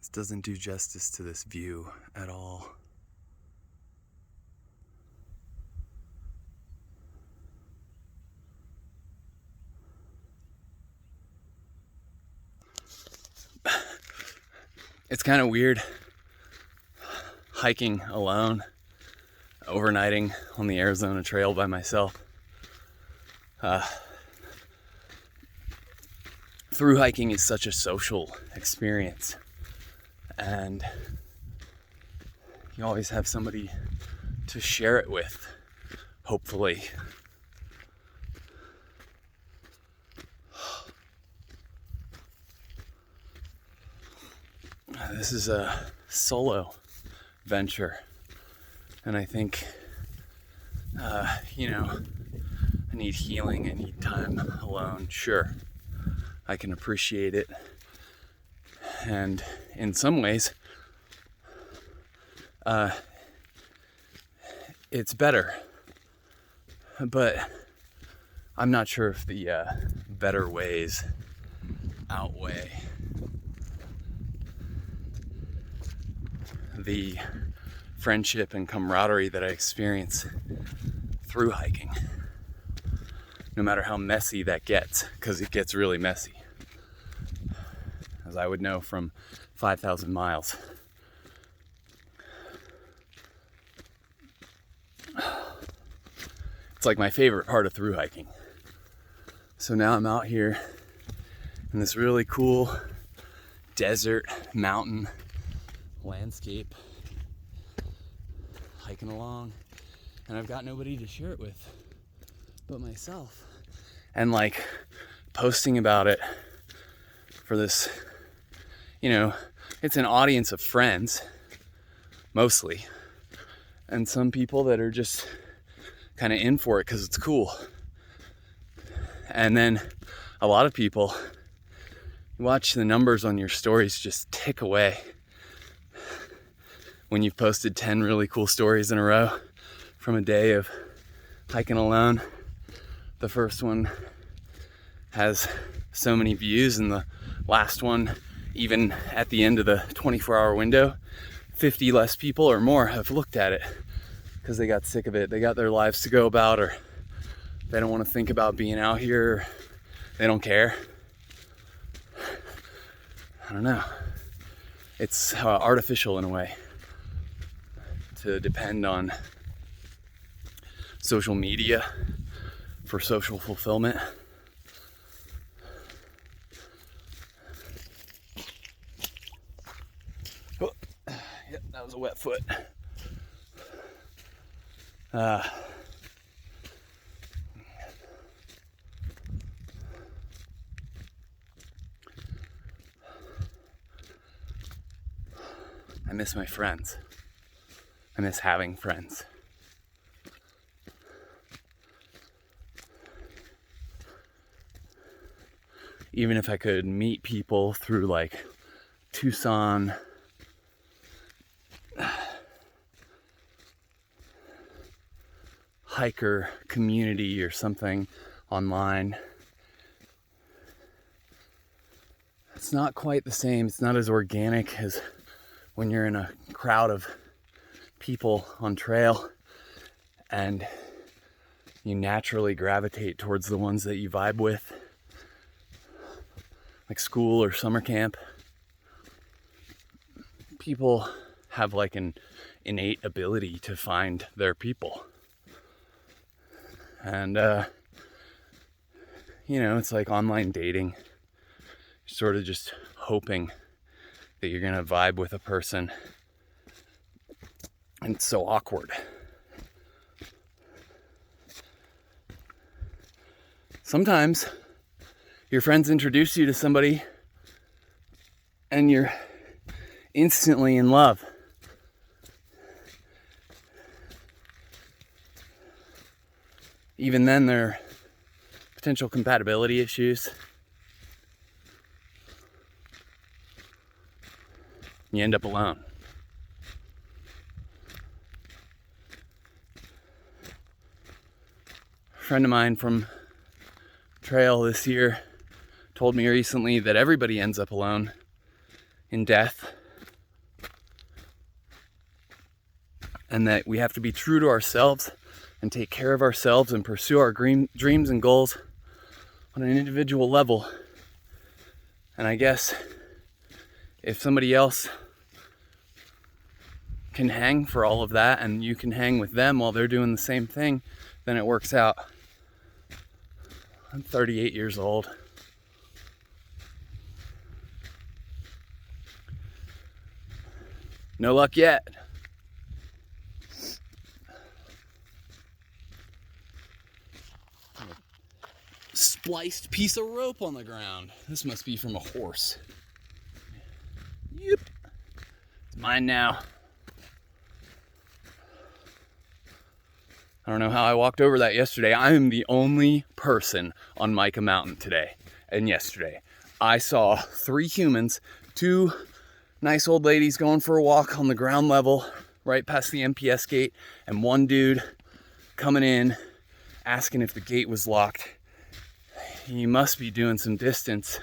doesn't do justice to this view at all. It's kind of weird hiking alone, overnighting on the Arizona Trail by myself. Through hiking is such a social experience, and you always have somebody to share it with, hopefully. This is a solo venture, and I think, I need healing, I need time alone, sure. I can appreciate it, and in some ways, it's better, but I'm not sure if the better ways outweigh the friendship and camaraderie that I experience through hiking, no matter how messy that gets, because it gets really messy, as I would know from 5,000 miles. It's like my favorite part of through hiking. So now I'm out here in this really cool desert mountain landscape, hiking along, and I've got nobody to share it with but myself. And like posting about it for this, it's an audience of friends mostly, and some people that are just kind of in for it because it's cool. And then a lot of people, you watch the numbers on your stories just tick away when you've posted 10 really cool stories in a row from a day of hiking alone. The first one has so many views, and the last one, even at the end of the 24-hour window, 50 less people or more have looked at it because they got sick of it. They got their lives to go about, or they don't want to think about being out here, or they don't care. I don't know. It's artificial in a way to depend on social media for social fulfillment. Oh, yep, that was a wet foot. I miss my friends. I miss having friends. Even if I could meet people through like Tucson, hiker community or something online, it's not quite the same. It's not as organic as when you're in a crowd of people on trail and you naturally gravitate towards the ones that you vibe with, like school or summer camp. People have like an innate ability to find their people. And, it's like online dating. You're sort of just hoping that you're gonna vibe with a person. And it's so awkward. Sometimes your friends introduce you to somebody and you're instantly in love. Even then, there are potential compatibility issues. You end up alone. A friend of mine from trail this year told me recently that everybody ends up alone in death. and that we have to be true to ourselves and take care of ourselves and pursue our dreams and goals on an individual level. And I guess if somebody else can hang for all of that and you can hang with them while they're doing the same thing, then it works out. I'm 38 years old. No luck yet. Spliced piece of rope on the ground. This must be from a horse. Yep. It's mine now. I don't know how I walked over that yesterday. I am the only person on Mica Mountain today and yesterday. I saw 3 humans, 2 nice old ladies going for a walk on the ground level right past the MPS gate, and 1 dude coming in asking if the gate was locked. He must be doing some distance.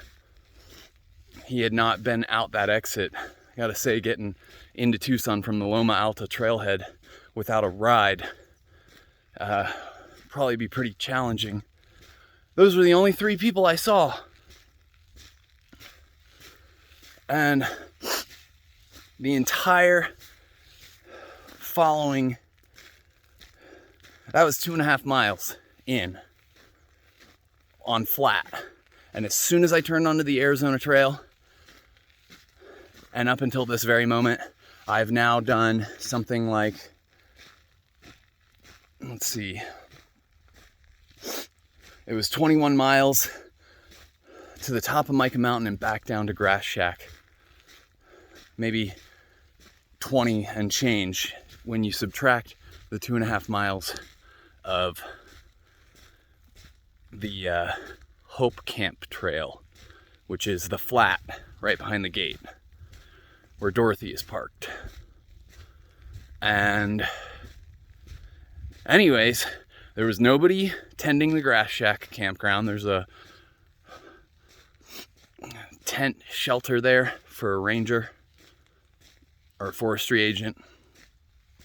He had not been out that exit. I gotta say, getting into Tucson from the Loma Alta trailhead without a ride probably be pretty challenging. Those were the only 3 people I saw. And the entire following, that was 2.5 miles in on flat. And as soon as I turned onto the Arizona Trail, and up until this very moment, I've now done something like, let's see, it was 21 miles to the top of Mica Mountain and back down to Grass Shack. Maybe 20 and change when you subtract the 2.5 miles of the Hope Camp Trail, which is the flat right behind the gate where Dorothy is parked. And anyways, there was nobody tending the Grass Shack campground. There's a tent shelter there for a ranger or a forestry agent.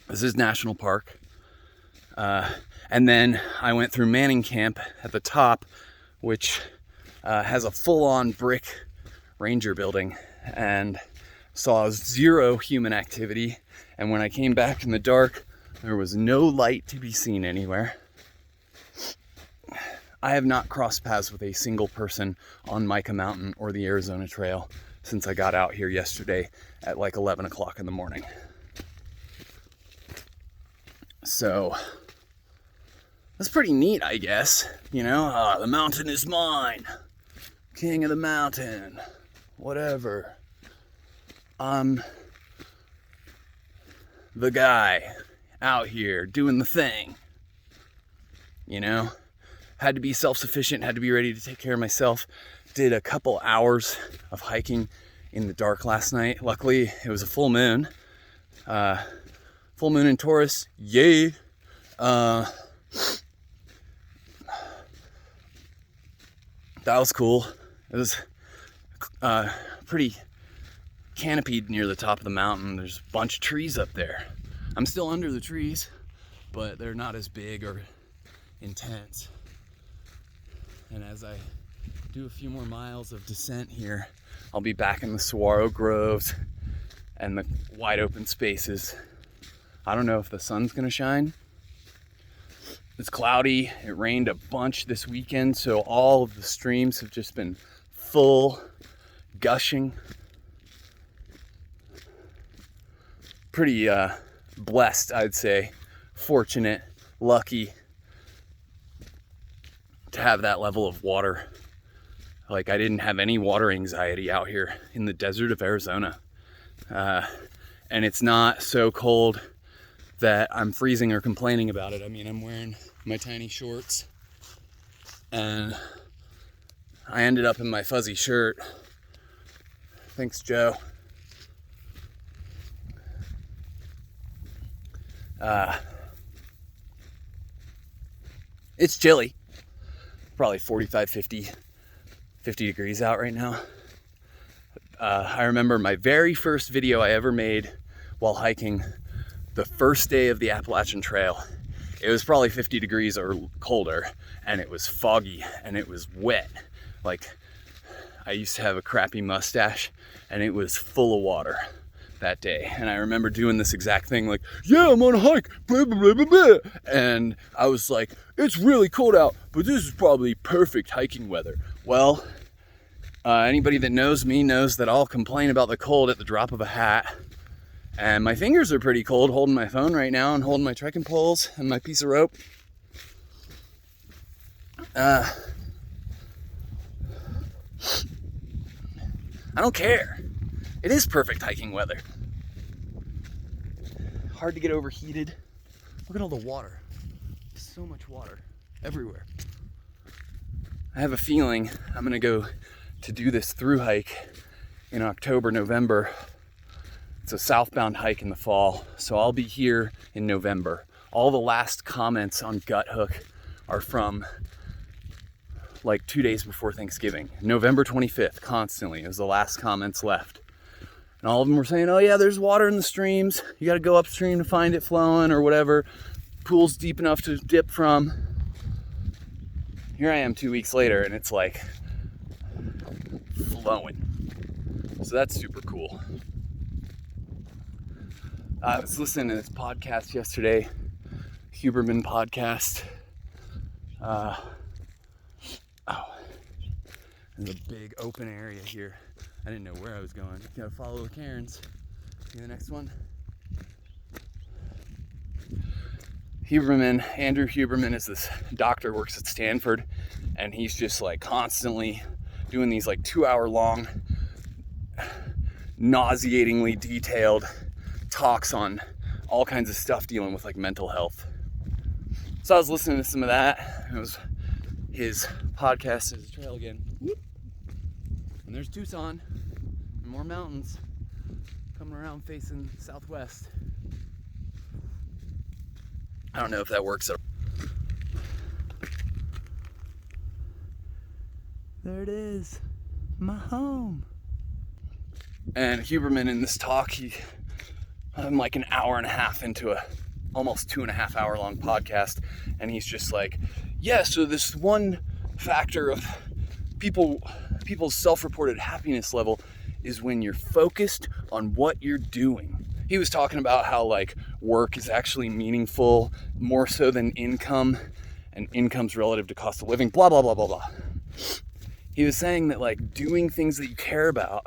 This is National Park. And then I went through Manning Camp at the top, which has a full-on brick ranger building, and saw 0 human activity. And when I came back in the dark, there was no light to be seen anywhere. I have not crossed paths with a single person on Mica Mountain or the Arizona Trail since I got out here yesterday at like 11 o'clock in the morning. So that's pretty neat, I guess. You know, the mountain is mine. King of the mountain. Whatever. I'm the guy out here doing the thing. You know? Had to be self-sufficient, had to be ready to take care of myself. Did a couple hours of hiking in the dark last night. Luckily, it was a full moon. Full moon in Taurus. Yay! That was cool. It was pretty canopied near the top of the mountain. There's a bunch of trees up there. I'm still under the trees, but they're not as big or intense. And as I do a few more miles of descent here, I'll be back in the saguaro groves and the wide open spaces. I don't know if the sun's gonna shine. It's cloudy. It rained a bunch this weekend, so all of the streams have just been full, gushing. Pretty blessed, I'd say. Fortunate, lucky to have that level of water. Like, I didn't have any water anxiety out here in the desert of Arizona. And it's not so cold that I'm freezing or complaining about it. I mean, I'm wearing my tiny shorts and I ended up in my fuzzy shirt. Thanks, Joe. It's chilly. Probably 45, 50 degrees out right now. I remember my very first video I ever made while hiking the first day of the Appalachian Trail, it was probably 50 degrees or colder, and it was foggy and it was wet. Like, I used to have a crappy mustache and it was full of water that day. And I remember doing this exact thing, like, yeah, I'm on a hike, blah, blah, blah, blah, blah. And I was like, it's really cold out, but this is probably perfect hiking weather. Well, anybody that knows me knows that I'll complain about the cold at the drop of a hat. And my fingers are pretty cold holding my phone right now and holding my trekking poles and my piece of rope. I don't care. It is perfect hiking weather. Hard to get overheated. Look at all the water. So much water everywhere. I have a feeling I'm gonna go to do this through hike in October, November. It's a southbound hike in the fall, so I'll be here in November. All the last comments on Gut Hook are from like 2 days before Thanksgiving. November 25th, constantly. It was the last comments left. And all of them were saying, oh yeah, there's water in the streams. You gotta go upstream to find it flowing or whatever. Pool's deep enough to dip from. Here I am 2 weeks later and it's like flowing. So that's super cool. I was listening to this podcast yesterday, Huberman podcast. There's a big open area here. I didn't know where I was going. Gotta follow the cairns. See the next one? Huberman, Andrew Huberman is this doctor, works at Stanford, and he's just like constantly doing these like 2-hour long, nauseatingly detailed talks on all kinds of stuff dealing with like mental health. So I was listening to some of that. It was his podcast, his trail again. And there's Tucson and more mountains coming around facing southwest. I don't know if that works. There it is, my home. And Huberman in this talk, I'm like an hour and a half into a almost 2.5 hour long podcast, and he's just like, yeah, so this one factor of people's self-reported happiness level is when you're focused on what you're doing. He was talking about how like work is actually meaningful more so than income, and income's relative to cost of living, blah, blah, blah, blah, blah. He was saying that like doing things that you care about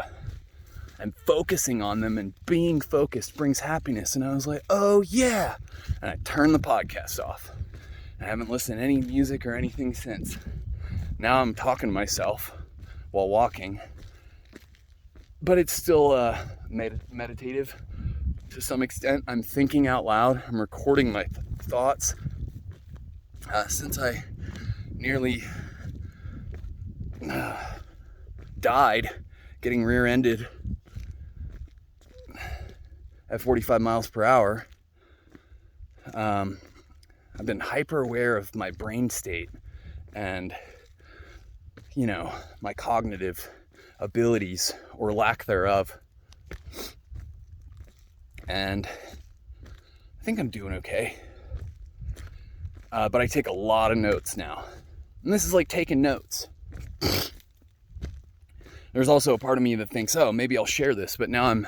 and focusing on them and being focused brings happiness. And I was like, oh yeah. And I turned the podcast off. I haven't listened to any music or anything since. Now I'm talking to myself while walking, but it's still meditative to some extent. I'm thinking out loud. I'm recording my thoughts. Since I nearly died getting rear-ended at 45 miles per hour, I've been hyper aware of my brain state and, you know, my cognitive abilities or lack thereof. And I think I'm doing okay. But I take a lot of notes now. And this is like taking notes. There's also a part of me that thinks, oh, maybe I'll share this, but now I'm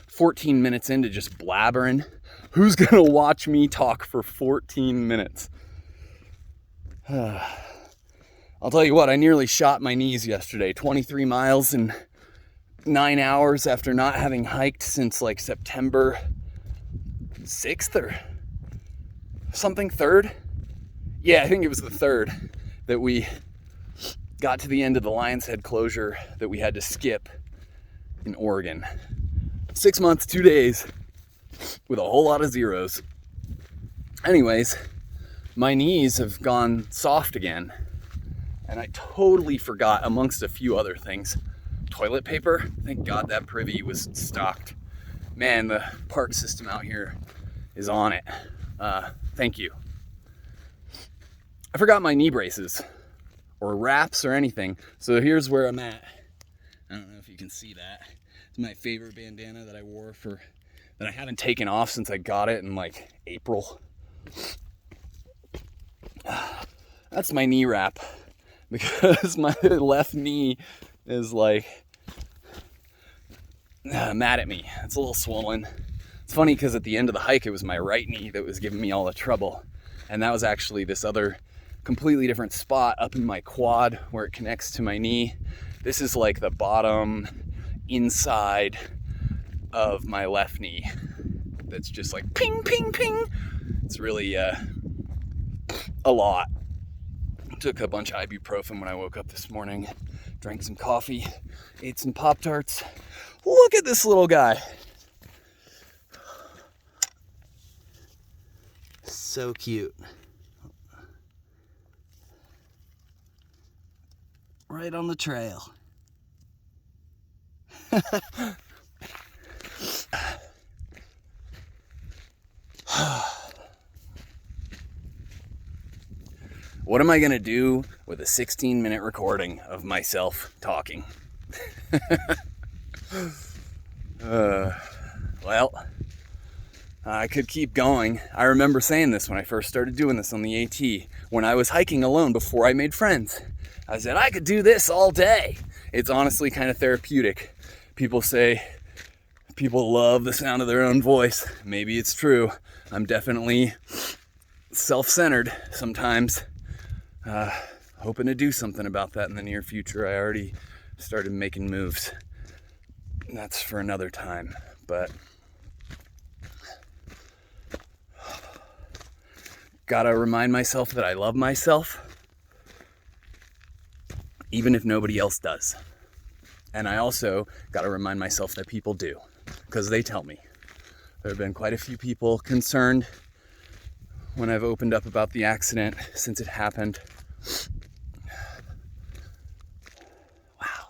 14 minutes into just blabbering. Who's gonna watch me talk for 14 minutes? I'll tell you what, I nearly shot my knees yesterday. 23 miles in 9 hours after not having hiked since like September 6th or something, 3rd? Yeah, I think it was the 3rd that we got to the end of the Lion's Head closure that we had to skip in Oregon. 6 months, 2 days, with a whole lot of zeros. Anyways, my knees have gone soft again, and I totally forgot, amongst a few other things, toilet paper. Thank God that Privy was stocked. Man, the park system out here is on it. Thank you. I forgot my knee braces, or wraps, or anything, so here's where I'm at. I don't know if you can see that. It's my favorite bandana that I wore for that I haven't taken off since I got it in like April. That's my knee wrap, because my left knee is like mad at me. It's a little swollen. It's funny because at the end of the hike, it was my right knee that was giving me all the trouble. And that was actually this other completely different spot up in my quad where it connects to my knee. This is like the bottom inside of my left knee. That's just like ping, ping, ping. It's really a lot. Took a bunch of ibuprofen when I woke up this morning. Drank some coffee. Ate some Pop-Tarts. Look at this little guy. So cute. Right on the trail. What am I gonna do with a 16-minute recording of myself talking? Well, I could keep going. I remember saying this when I first started doing this on the AT, when I was hiking alone before I made friends. I said, I could do this all day. It's honestly kind of therapeutic. People say people love the sound of their own voice. Maybe it's true. I'm definitely self-centered sometimes. Hoping to do something about that in the near future. I already started making moves. That's for another time, but gotta remind myself that I love myself, even if nobody else does. And I also gotta remind myself that people do, because they tell me. There have been quite a few people concerned when I've opened up about the accident since it happened. Wow.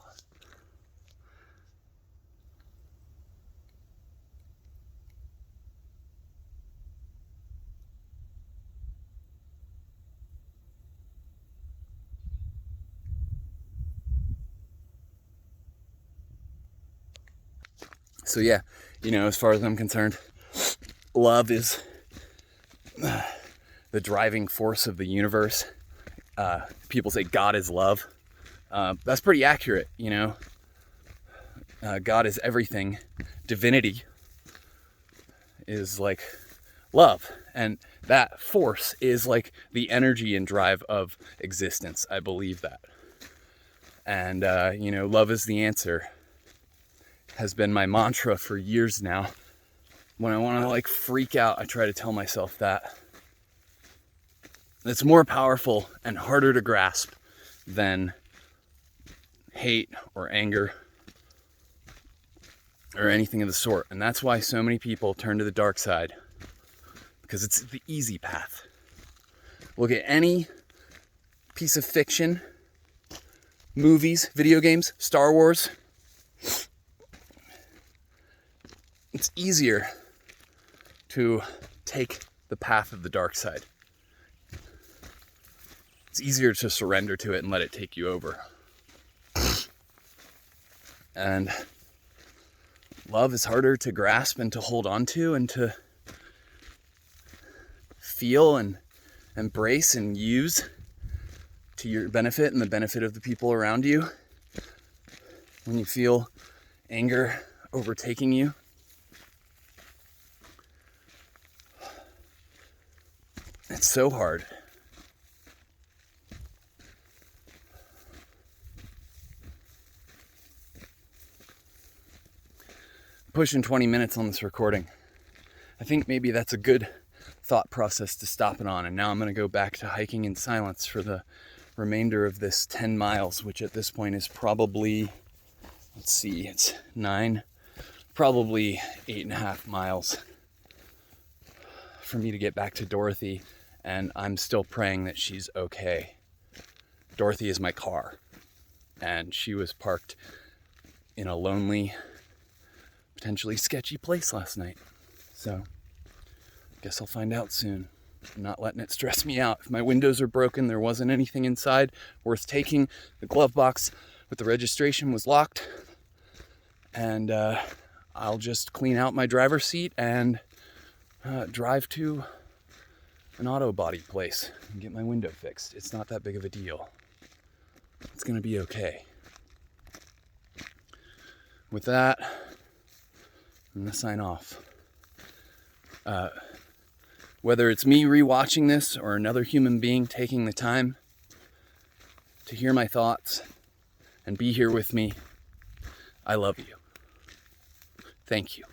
So yeah, as far as I'm concerned, love is the driving force of the universe. People say God is love. That's pretty accurate, God is everything. Divinity is like love. And that force is like the energy and drive of existence. I believe that. And, love is the answer has been my mantra for years now. When I want to freak out, I try to tell myself that. It's more powerful and harder to grasp than hate or anger or anything of the sort. And that's why so many people turn to the dark side, because it's the easy path. Look at any piece of fiction, movies, video games, Star Wars. It's easier to take the path of the dark side. It's easier to surrender to it and let it take you over. And love is harder to grasp and to hold on to and to feel and embrace and use to your benefit and the benefit of the people around you. When you feel anger overtaking you, it's so hard. Pushing 20 minutes on this recording. I think maybe that's a good thought process to stop it on. And now I'm going to go back to hiking in silence for the remainder of this 10 miles, which at this point is probably, it's 9, probably 8.5 miles for me to get back to Dorothy. And I'm still praying that she's okay. Dorothy is my car, and she was parked in a lonely, potentially sketchy place last night. So, guess I'll find out soon. I'm not letting it stress me out. If my windows are broken, there wasn't anything inside worth taking. The glove box with the registration was locked. And I'll just clean out my driver's seat and drive to an auto body place and get my window fixed. It's not that big of a deal. It's gonna be okay. With that, I'm gonna sign off. Whether it's me rewatching this or another human being taking the time to hear my thoughts and be here with me, I love you. Thank you.